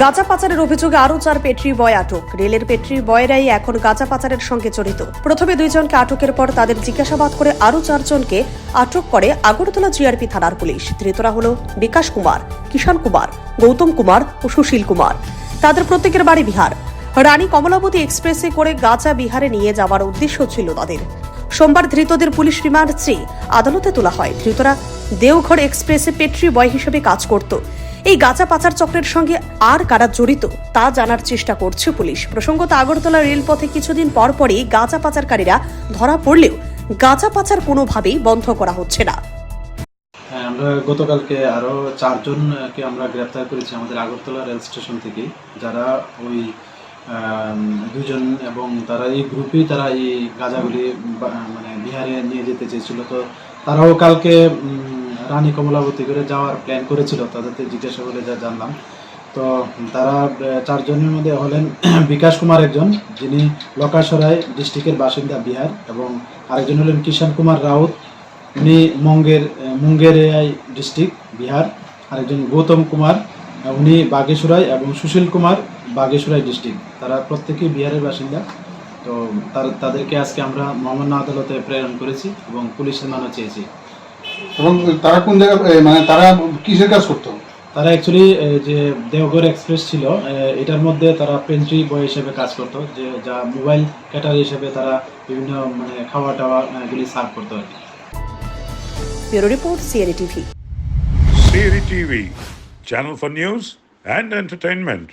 গাঁজা পাচারের অভিযোগে আরও 4 পেট্রি বয় আটক। রেলের পেট্রি বয়রাই এখন গাঁজা পাচারের সঙ্গে জড়িত। প্রথমে 2 জনকে আটকের পর তাদের জিজ্ঞাসাবাদ করে আরও 4 জনকে আটক করে আগরতলা জিআরপি থানার পুলিশ। ধৃতরা হল বিকাশ কুমার, কিষান কুমার, গৌতম কুমার ও সুশীল কুমার। তাদের প্রত্যেকের বাড়ি বিহার। রানী কমলাবতী এক্সপ্রেসে করে গাঁজা বিহারে নিয়ে যাওয়ার উদ্দেশ্য ছিল তাদের। সোমবার ধৃতদের পুলিশ রিমান্ড চেয়ে আদালতে তোলা হয়। ধৃতরা দেওঘর এক্সপ্রেসে পেট্রি বয় হিসেবে কাজ করত। এই গাঁজা পাচার চক্রের সঙ্গে আর কারা জড়িত তা জানার চেষ্টা করছে পুলিশ। প্রসঙ্গত, আগরতলা রেলপথে কিছুদিন পরপরই গাঁজা পাচারকারীরা ধরা পড়লেও গাঁজা পাচার কোনোভাবেই বন্ধ করা হচ্ছে না। আমরা গতকালকে আরও 4 জনকে আমরা গ্রেপ্তার করেছি আমাদের আগরতলা রেল স্টেশন থেকে, যারা ওই 2 জন এবং তারা এই গ্রুপেই তারা এই গাঁজাগুলি মানে বিহারে নিয়ে যেতে চেয়েছিল। তো তারাও কালকে রানী কমলাবতী করে যাওয়ার প্ল্যান করেছিল, তাদেরকে জিজ্ঞাসা করে যা জানলাম। তো তারা 4 জনের মধ্যে হলেন বিকাশ কুমার একজন, যিনি লকাসরাই ডিস্ট্রিক্টের বাসিন্দা বিহার, এবং আরেকজন হলেন কিষান কুমার রাউত, উনি মুঙ্গেরিয়াই ডিস্ট্রিক্ট বিহার। আরেকজন গৌতম কুমার, উনি বাগেশ্বরাই, এবং সুশীল কুমার বাগেশ্বরাই ডিস্ট্রিক্ট। তারা প্রত্যেকেই বিহারের বাসিন্দা। তো তাদেরকে আজকে আমরা মহামান্য আদালতে প্রেরণ করেছি এবং পুলিশের মানও চেয়েছি। এবং তারা কোন জায়গায়, মানে তারা কিসের কাজ করতো? তারা অ্যাকচুয়ালি যে দেওঘর এক্সপ্রেস ছিল, এটার মধ্যে তারা পেন্ট্রি বয় হিসেবে কাজ করতো, যে যা মোবাইল ক্যাটার হিসেবে তারা বিভিন্ন মানে খাওয়া টাওয়া এগুলি সার্ভ করতো আর কি। Bureau report, CRE TV. CARI TV, channel for news and entertainment.